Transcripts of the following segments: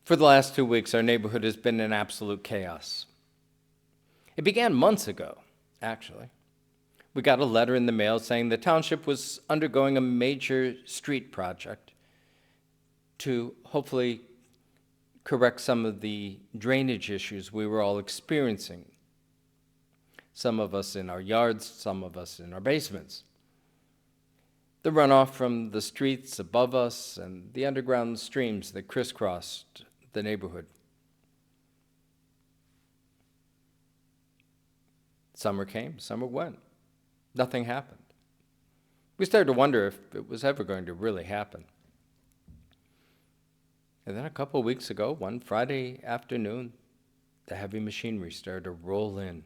For the last 2 weeks, our neighborhood has been in absolute chaos. It began months ago, actually. We got a letter in the mail saying the township was undergoing a major street project to hopefully correct some of the drainage issues we were all experiencing. Some of us in our yards, some of us in our basements. The runoff from the streets above us and the underground streams that crisscrossed the neighborhood. Summer came, summer went. Nothing happened. We started to wonder if it was ever going to really happen. And then a couple of weeks ago, one Friday afternoon, the heavy machinery started to roll in.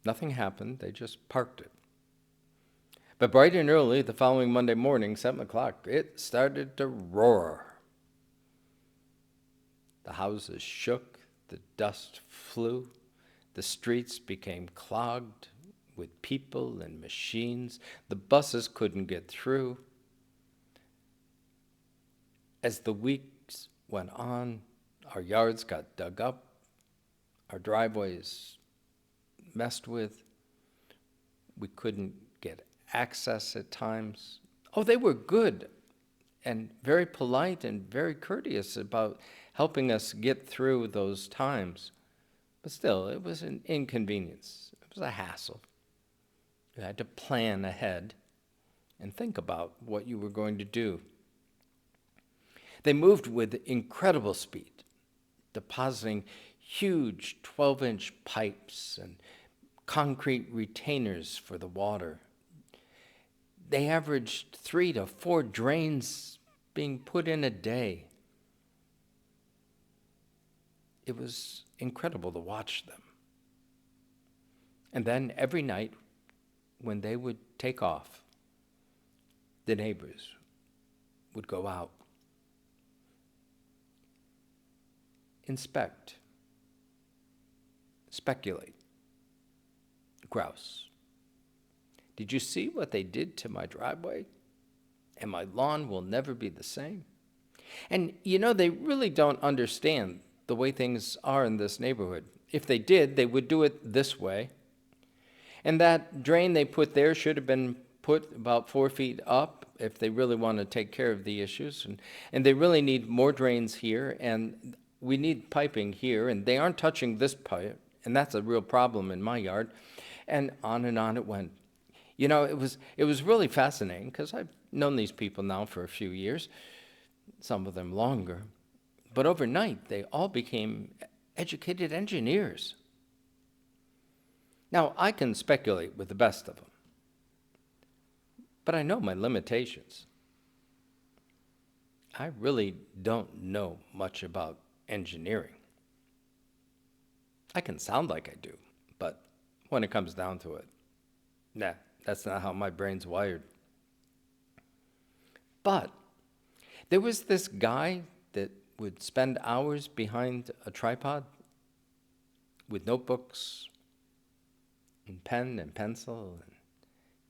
Nothing happened, they just parked it. But bright and early the following Monday morning, 7 o'clock, it started to roar. The houses shook, the dust flew, the streets became clogged with people and machines. The buses couldn't get through. As the weeks went on, our yards got dug up, our driveways messed with. We couldn't get access at times. Oh, they were good and very polite and very courteous about helping us get through those times. But still, it was an inconvenience. It was a hassle. You had to plan ahead and think about what you were going to do. They moved with incredible speed, depositing huge 12-inch pipes and concrete retainers for the water. They averaged 3 to 4 drains being put in a day. It was incredible to watch them. And then every night, when they would take off, the neighbors would go out, inspect, speculate, grouse. Did you see what they did to my driveway? And my lawn will never be the same. And they really don't understand the way things are in this neighborhood. If they did, they would do it this way. And that drain they put there should have been put about 4 feet up if they really want to take care of the issues. And they really need more drains here, and we need piping here, and they aren't touching this pipe, and that's a real problem in my yard. And on it went. It was really fascinating because I've known these people now for a few years, some of them longer. But overnight, they all became educated engineers. Now, I can speculate with the best of them, but I know my limitations. I really don't know much about engineering. I can sound like I do, but when it comes down to it, that's not how my brain's wired. But there was this guy that would spend hours behind a tripod with notebooks and pen and pencil and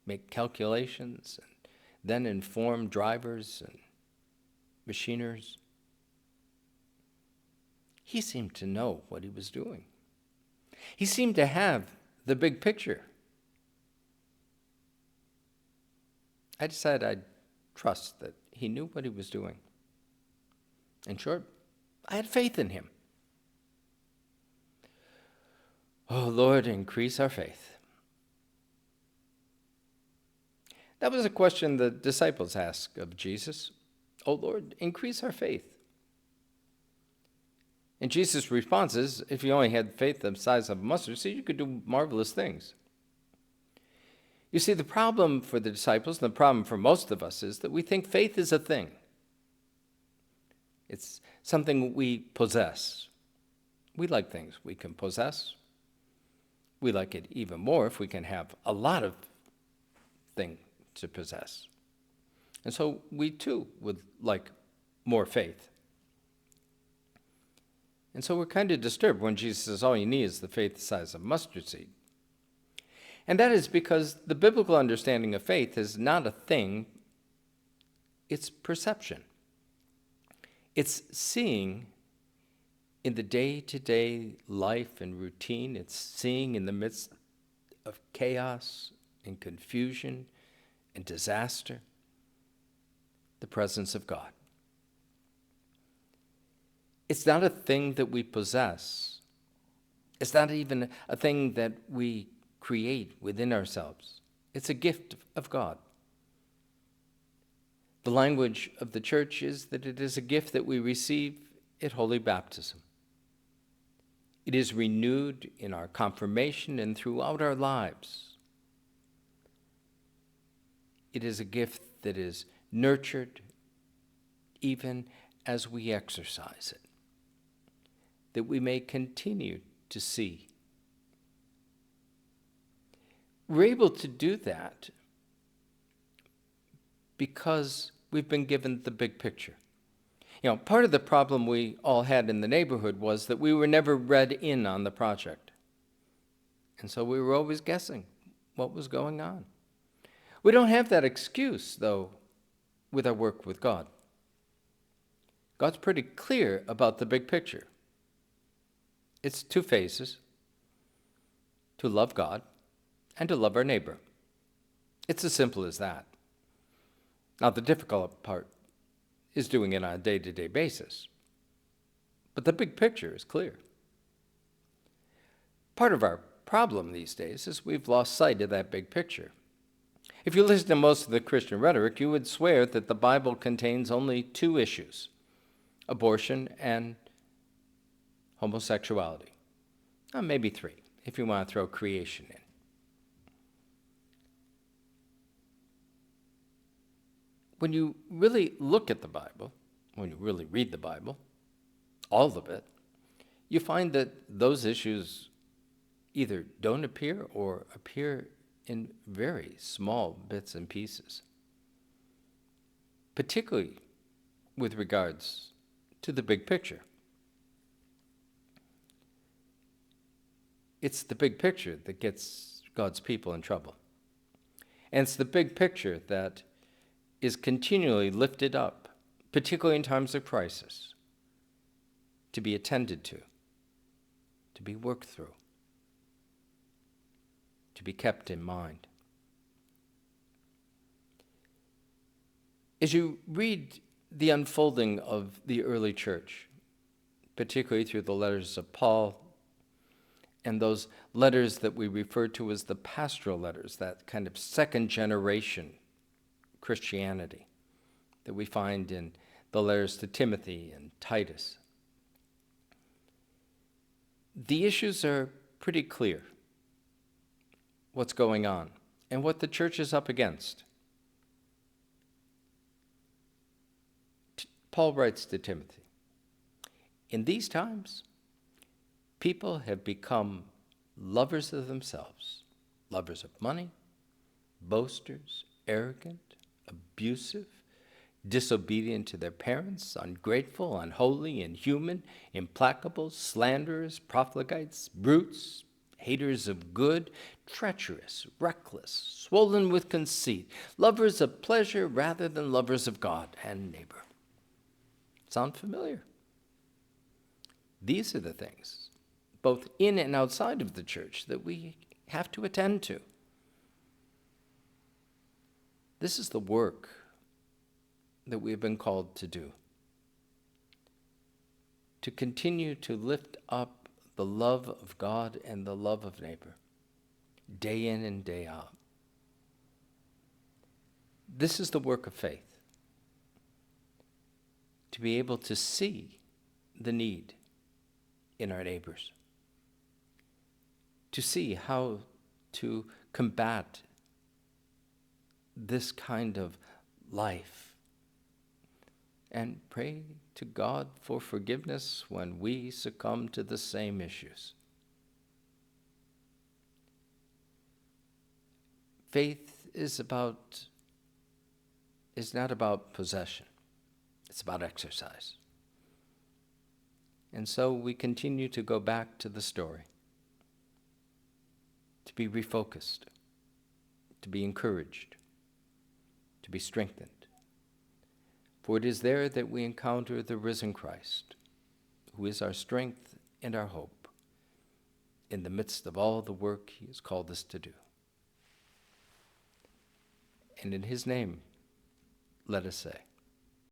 make calculations and then inform drivers and machiners. He seemed to know what he was doing. He seemed to have the big picture. I decided I'd trust that he knew what he was doing. In short, I had faith in him. Oh, Lord, increase our faith. That was a question the disciples asked of Jesus. Oh, Lord, increase our faith. And Jesus' response is, if you only had faith the size of a mustard seed, you could do marvelous things. You see, the problem for the disciples, and the problem for most of us, is that we think faith is a thing. It's something we possess. We like things we can possess. We like it even more if we can have a lot of things to possess. And so we too would like more faith. And so we're kind of disturbed when Jesus says all you need is the faith the size of a mustard seed. And that is because the biblical understanding of faith is not a thing, it's perception. It's seeing in the day-to-day life and routine. It's seeing in the midst of chaos and confusion and disaster the presence of God. It's not a thing that we possess. It's not even a thing that we create within ourselves. It's a gift of God. The language of the church is that it is a gift that we receive at Holy Baptism. It is renewed in our confirmation and throughout our lives. It is a gift that is nurtured even as we exercise it, that we may continue to see. We're able to do that because we've been given the big picture. You know, part of the problem we all had in the neighborhood was that we were never read in on the project. And so we were always guessing what was going on. We don't have that excuse, though, with our work with God. God's pretty clear about the big picture. It's 2 phases: to love God and to love our neighbor. It's as simple as that. Now, the difficult part is doing it on a day-to-day basis. But the big picture is clear. Part of our problem these days is we've lost sight of that big picture. If you listen to most of the Christian rhetoric, you would swear that the Bible contains only 2 issues: abortion and homosexuality. Maybe 3, if you want to throw creation in. When you really look at the Bible, when you really read the Bible, all of it, you find that those issues either don't appear or appear in very small bits and pieces, particularly with regards to the big picture. It's the big picture that gets God's people in trouble. And it's the big picture that is continually lifted up, particularly in times of crisis, to be attended to be worked through, to be kept in mind. As you read the unfolding of the early church, particularly through the letters of Paul and those letters that we refer to as the pastoral letters, that kind of second generation Christianity that we find in the letters to Timothy and Titus, the issues are pretty clear. What's going on and what the church is up against. Paul writes to Timothy, in these times, people have become lovers of themselves, lovers of money, boasters, arrogant, abusive, disobedient to their parents, ungrateful, unholy, inhuman, implacable, slanderers, profligates, brutes, haters of good, treacherous, reckless, swollen with conceit, lovers of pleasure rather than lovers of God and neighbor. Sound familiar? These are the things, both in and outside of the church, that we have to attend to. This is the work that we have been called to do. To continue to lift up the love of God and the love of neighbor, day in and day out. This is the work of faith. To be able to see the need in our neighbors. To see how to combat this kind of life. And pray to God for forgiveness when we succumb to the same issues. Faith is not about possession. It's about exercise. And so we continue to go back to the story, to be refocused, to be encouraged, to be strengthened. For it is there that we encounter the risen Christ, who is our strength and our hope in the midst of all the work he has called us to do. And in his name, let us say,